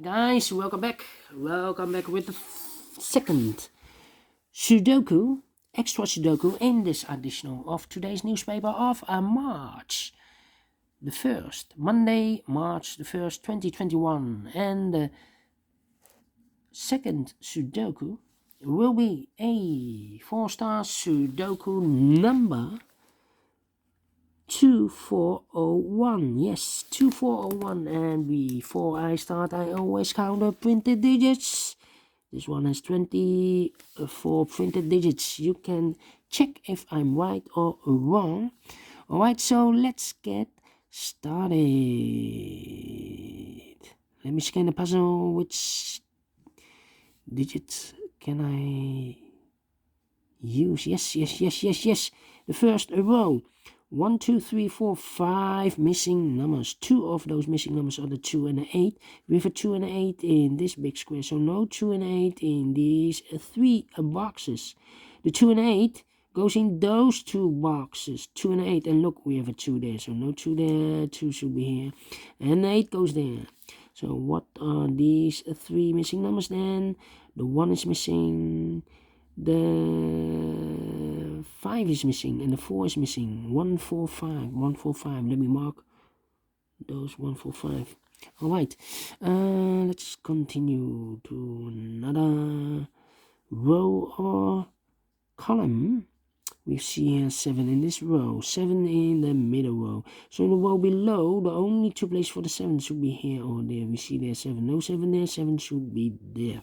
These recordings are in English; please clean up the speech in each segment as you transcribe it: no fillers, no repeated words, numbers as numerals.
Hey guys, welcome back. Welcome back with the second Sudoku, extra Sudoku in this edition of today's newspaper of March the 1st, Monday, March the 1st, 2021. And the second Sudoku will be a 4-star Sudoku number 2401. Yes, 2401. And before I start, I always count the printed digits. This one has 24 printed digits. You can check if I'm right or wrong. Alright, so let's get started. Let me scan the puzzle. Which digits can I use? Yes. The first row. 1, 2, 3, 4, 5 missing numbers. 2 of those missing numbers are the 2 and the 8. We have a 2 and an 8 in this big square, so no 2 and 8 in these 3 boxes. The 2 and 8 goes in those 2 boxes. 2 and 8, and look, we have a 2 there, so no 2 there. 2 should be here, and 8 goes there. So what are these 3 missing numbers then? The 1 is missing. The 5 is missing and the 4 is missing. 1, 4, 5. 1, 4, 5. Let me mark those 1, 4, 5. Alright, let's continue to another row or column. We see here 7 in this row, 7 in the middle row. So in the row below, the only 2 places for the 7 should be here or there. We see there 7, no 7 there, 7 should be there.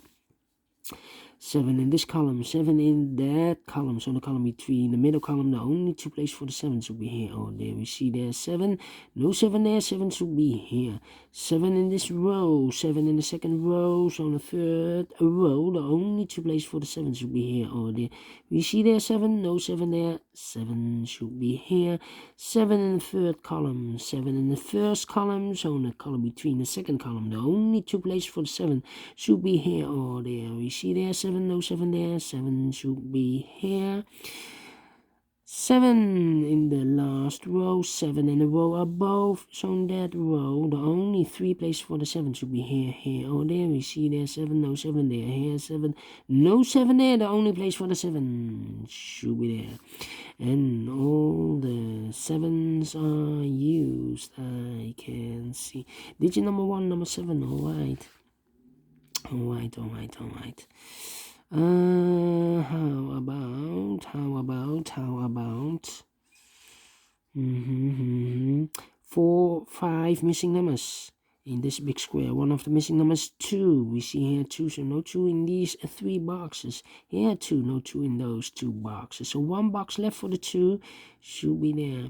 7 in this column, 7 in that column, so the column between the middle column, the only 2 places for the 7 should be here or there. We see there 7, no 7 there, 7 should be here. 7 in this row, 7 in the second row, so on the third row, the only 2 places for the 7 should be here or there. We see there 7, no 7 there, 7 should be here. 7 in the third column, 7 in the first column, so in the column between the second column, the only 2 places for the 7 should be here or there. We see there 7, no 7 there, 7 should be here. 7 in the last row, 7 in the row above, so in that row, the only 3 places for the 7 should be here or there. We see there 7, no 7 there, here 7, no 7 there, the only place for the 7 should be there. And all the 7s are used, I can see. Digit number 1, number 7, alright. Alright. How about 4, 5 missing numbers in this big square. One of the missing numbers 2. We see here 2, so no 2 in these 3 boxes. Here 2, no 2 in those 2 boxes. So 1 box left for the 2 should be there.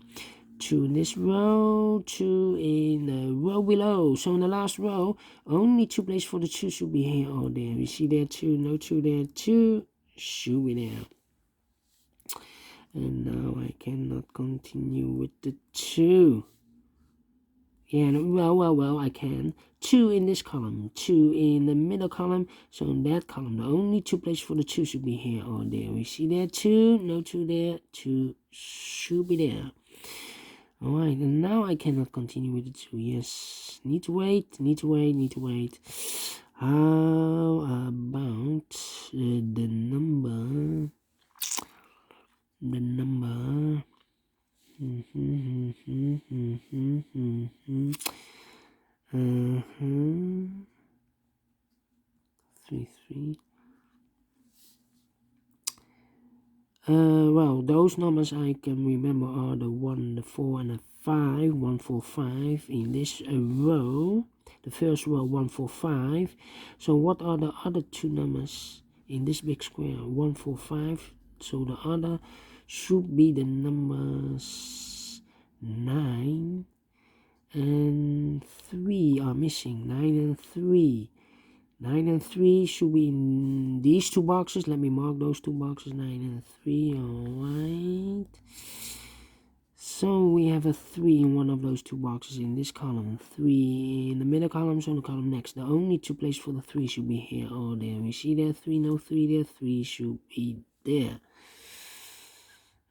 2 in this row, 2 in the row below. So in the last row, only 2 places for the 2 should be here or there. We see there 2, no 2 there, 2 should be there. And now I cannot continue with the 2. Yeah, well, I can. 2 in this column, 2 in the middle column. So in that column, the only 2 places for the 2 should be here or there. We see there 2, no 2 there, 2 should be there. Alright, and now I cannot continue with the 2. Yes, need to wait. How about the number? The number. 3, 3. Well, those numbers I can remember are the 1, the 4, and the 5. 1, 4, 5 in this row. The first row, 1, 4, 5. So what are the other 2 numbers in this big square? 1, 4, 5. So the other should be the numbers 9 and 3 are missing. 9 and 3. 9 and 3 should be in these 2 boxes. Let me mark those 2 boxes, 9 and 3, alright. So we have a 3 in one of those 2 boxes in this column. 3 in the middle column, so in the column next. The only 2 places for the 3 should be here or there. We see there 3, no 3 there, 3 should be there.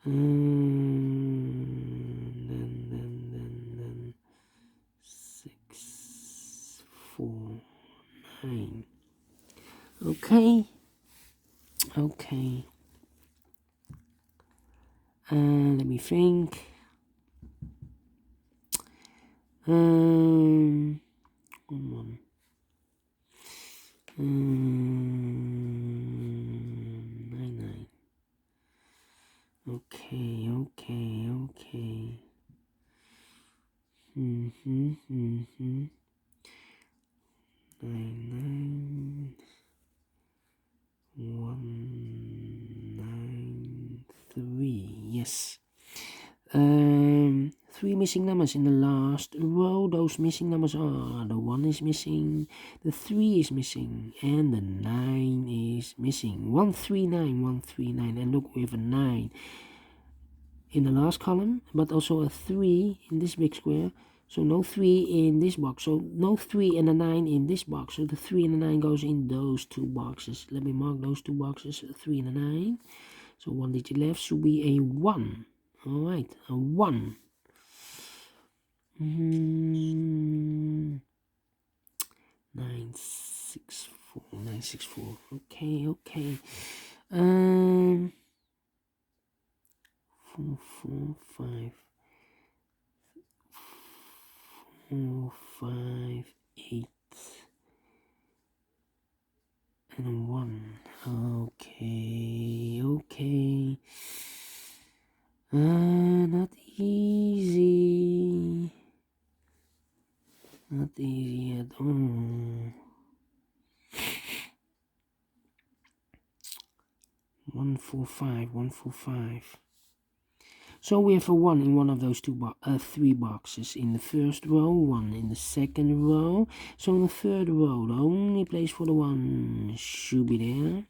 Then 6, 4, 9. Okay. Let me think. One. 9. Okay. 9, 1, 9, 3. Yes. 3 missing numbers in the last row. Those missing numbers are the 1 is missing, the 3 is missing, and the 9 is missing. 139, and look, we have a 9 in the last column, but also a 3 in this big square. So no 3 in this box. So no 3 and a 9 in this box. So the 3 and the 9 goes in those 2 boxes. Let me mark those 2 boxes, 3 and a 9. So 1 digit left should be a 1. Alright, a 1. 964. Okay. 4, 5. 4, 5, 8, and 1. Okay. Not easy. Not easy at all. 145. So we have a 1 in one of those 3 boxes. In the first row, 1 in the second row. So in the third row, the only place for the 1 should be there.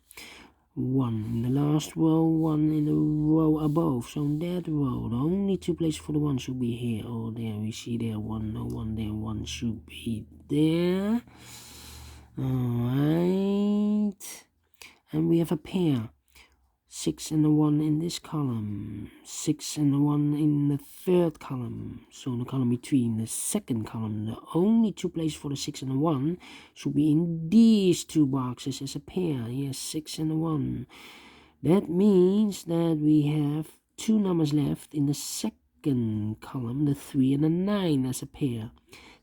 1 in the last row, 1 in the row above. So in that row, the only 2 places for the 1 should be here or there. We see there 1, no 1 there, 1 should be there. Alright. And we have a pair. 6 and a 1 in this column, 6 and a 1 in the third column. So in the column between the second column, the only 2 places for the 6 and the 1 should be in these 2 boxes as a pair. Yes, 6 and a 1. That means that we have 2 numbers left in the second column, the 3 and the 9 as a pair.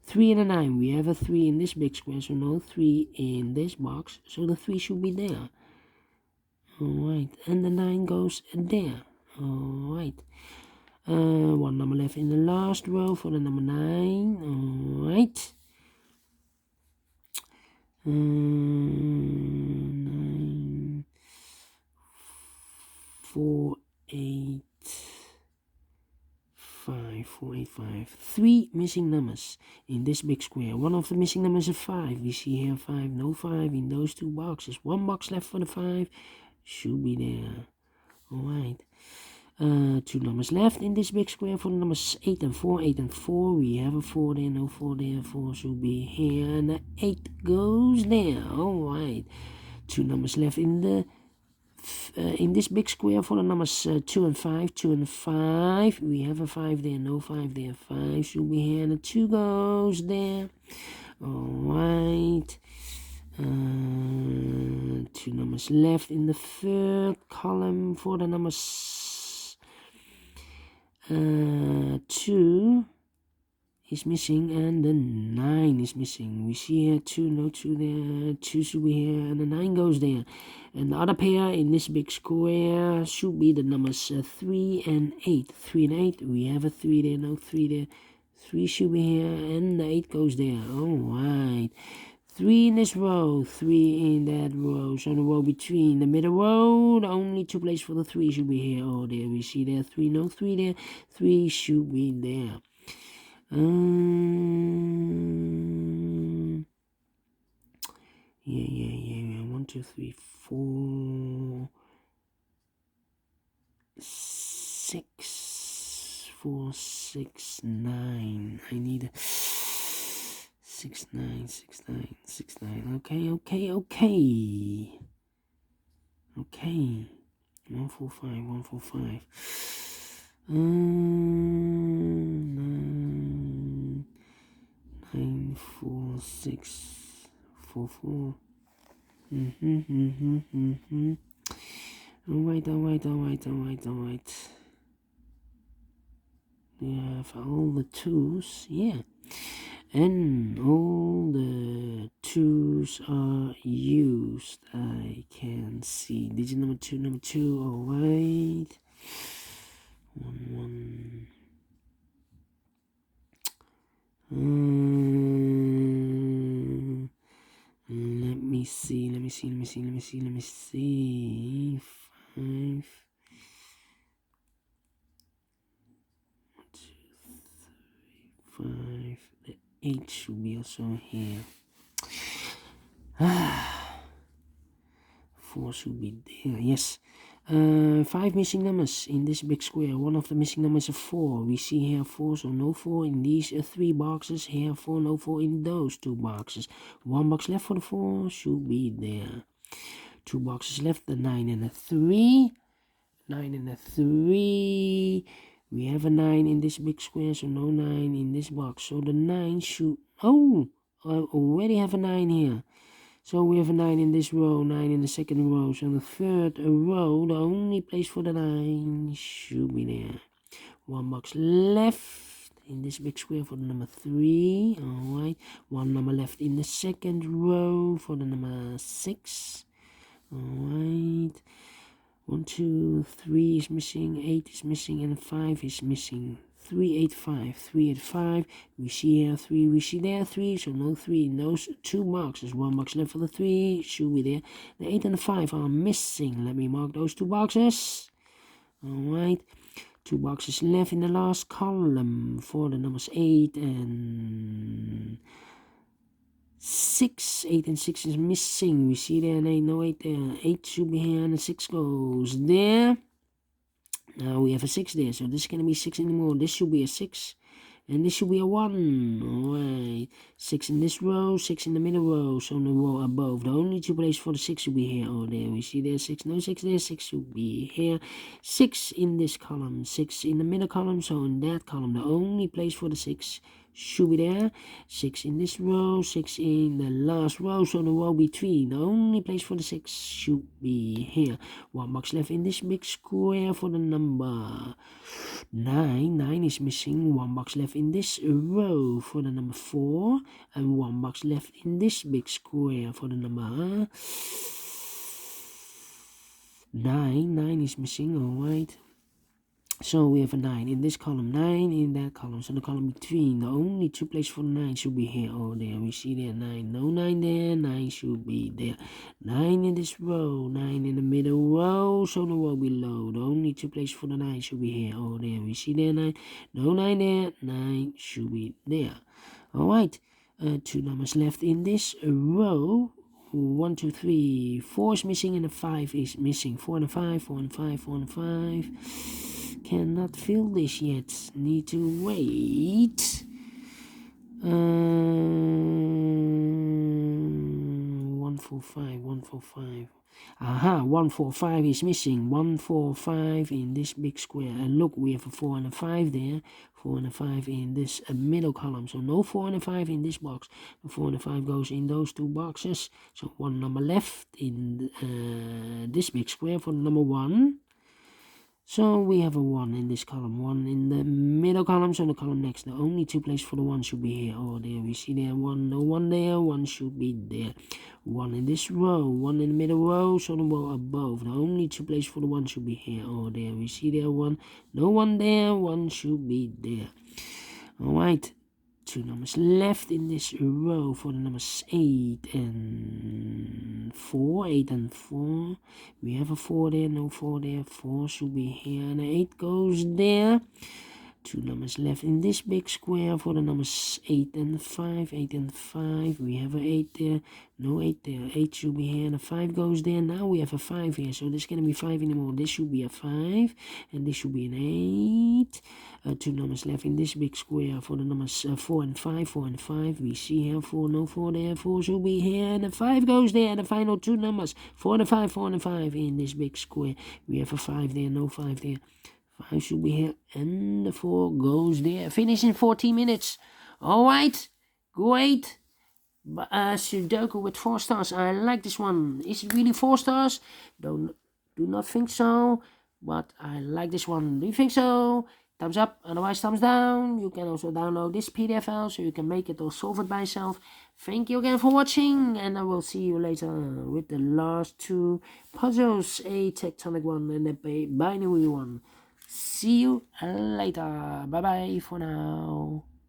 3 and a 9, we have a 3 in this big square, so no 3 in this box, so the 3 should be there. Alright, and the 9 goes there. Alright. 1 number left in the last row for the number 9. Alright. 9, 4, 8, 5, 4, 8, 5. 3 missing numbers in this big square. One of the missing numbers is 5. We see here 5, no 5 in those 2 boxes. 1 box left for the 5. Should be there. Alright. 2 numbers left in this big square for the numbers 8 and 4. 8 and 4. We have a 4 there, no 4 there. 4 should be here. And the 8 goes there. Alright. 2 numbers left in the in this big square for the numbers 2 and 5. 2 and 5. We have a 5 there, no 5 there. 5 should be here. And the 2 goes there. Alright. 2 numbers left in the third column for the numbers 2 is missing and the 9 is missing. We see here 2, no 2 there, 2 should be here and the 9 goes there. And the other pair in this big square should be the numbers 3 and 8. 3 and 8, we have a 3 there, no 3 there. 3 should be here and the 8 goes there. Alright. 3 in this row, 3 in that row. So the row between the middle row, the only 2 places for the 3 should be here or there. We see there 3, no 3 there. 3 should be there. 1, 2, 3, 4, 6, 4, 6, 9. I need 6, 9. Okay. 145. 9, 4, 6, 4, 4. Alright. We have all the 2s, yeah. And all the 2s are used. I can see digit number 2, alright. 1. Let me see. 5. 5. The 8 should be also here. 4 should be there. Yes. 5 missing numbers in this big square. One of the missing numbers is 4. We see here 4, so no 4 in these 3 boxes. Here 4, no 4 in those 2 boxes. 1 box left for the 4 should be there. 2 boxes left, the 9 and a 3. 9 and a 3. We have a 9 in this big square, so no 9 in this box. So the 9 should... Oh! I already have a 9 here. So we have a 9 in this row, 9 in the second row. So in the third row, the only place for the 9 should be there. 1 box left in this big square for the number 3. Alright. 1 number left in the second row for the number 6. Alright. 1, 2, 3 is missing, 8 is missing, and 5 is missing. 3, 8, 5. 3, 8, 5. We see here 3, we see there 3, so no 3 in those 2 boxes. 1 box left for the 3, should be there. The 8 and the 5 are missing. Let me mark those 2 boxes. Alright. 2 boxes left in the last column for the numbers 8 and 6. 8 and 6 is missing. We see there an 8, no 8 there. 8 should be here and the 6 goes there. Now we have a 6 there, so this is going to be 6 anymore. This should be a 6. And this should be a 1. Alright. 6 in this row, 6 in the middle row, so in the row above. The only 2 places for the 6 should be here. Oh, there. We see there 6. No 6 there. 6 should be here. 6 in this column. 6 in the middle column, so in that column. The only place for the 6 should be there. 6 in this row, 6 in the last row, so the row between. The only place for the 6 should be here. 1 box left in this big square for the number 9. 9 is missing. 1 box left in this row for the number 4. And 1 box left in this big square for the number 9. 9 is missing, alright. So we have a 9 in this column, 9 in that column. So the column between, the only 2 places for the 9 should be here. Oh, there. We see there 9. No 9 there. 9 should be there. 9 in this row. 9 in the middle row. So the row below. The only 2 places for the 9 should be here. Oh, there. We see there 9. No 9 there. 9 should be there. Alright. 2 numbers left in this row. 1, 2, 3. 4 is missing and the 5 is missing. 4 and a 5. 4 and 5. 4 and 5. Cannot fill this yet. Need to wait. 145. 145. Aha, 145 is missing. 145 in this big square. And look, we have a 4 and a 5 there. 4 and a 5 in this middle column. So no 4 and a 5 in this box. The 4 and a 5 goes in those 2 boxes. So 1 number left in this big square for number 1. So we have a 1 in this column, 1 in the middle column, so the column next. The only 2 places for the 1 should be here. Oh, there we see there 1, no 1 there, 1 should be there. 1 in this row, 1 in the middle row, so the row above. The only 2 places for the 1 should be here. Oh, there we see there 1, no 1 there, 1 should be there. Alright. 2 numbers left in this row for the numbers 8 and 4. 8 and 4. We have a 4 there, no 4 there. 4 should be here, and the 8 goes there. 2 numbers left in this big square for the numbers 8 and 5. 8 and 5. We have a 8 there, no 8 there. 8 should be here, and a 5 goes there. Now we have a 5 here, so this can't be 5 anymore. This should be a 5, and this should be an 8. 2 numbers left in this big square for the numbers 4 and 5. 4 and 5. We see here 4, no 4 there. 4 should be here, and the 5 goes there. And the final 2 numbers 4 and 5. 4 and 5 in this big square. We have a 5 there, no 5 there. 5 should be here, and the 4 goes there. Finish in 14 minutes. Alright, great. Sudoku with 4 stars. I like this one. Is it really 4 stars? Do not think so, but I like this one. Do you think so? Thumbs up, otherwise thumbs down. You can also download this PDF file so you can make it or solve it by yourself. Thank you again for watching, and I will see you later with the last 2 puzzles, a tectonic one and a binary one. See you later. Bye bye for now.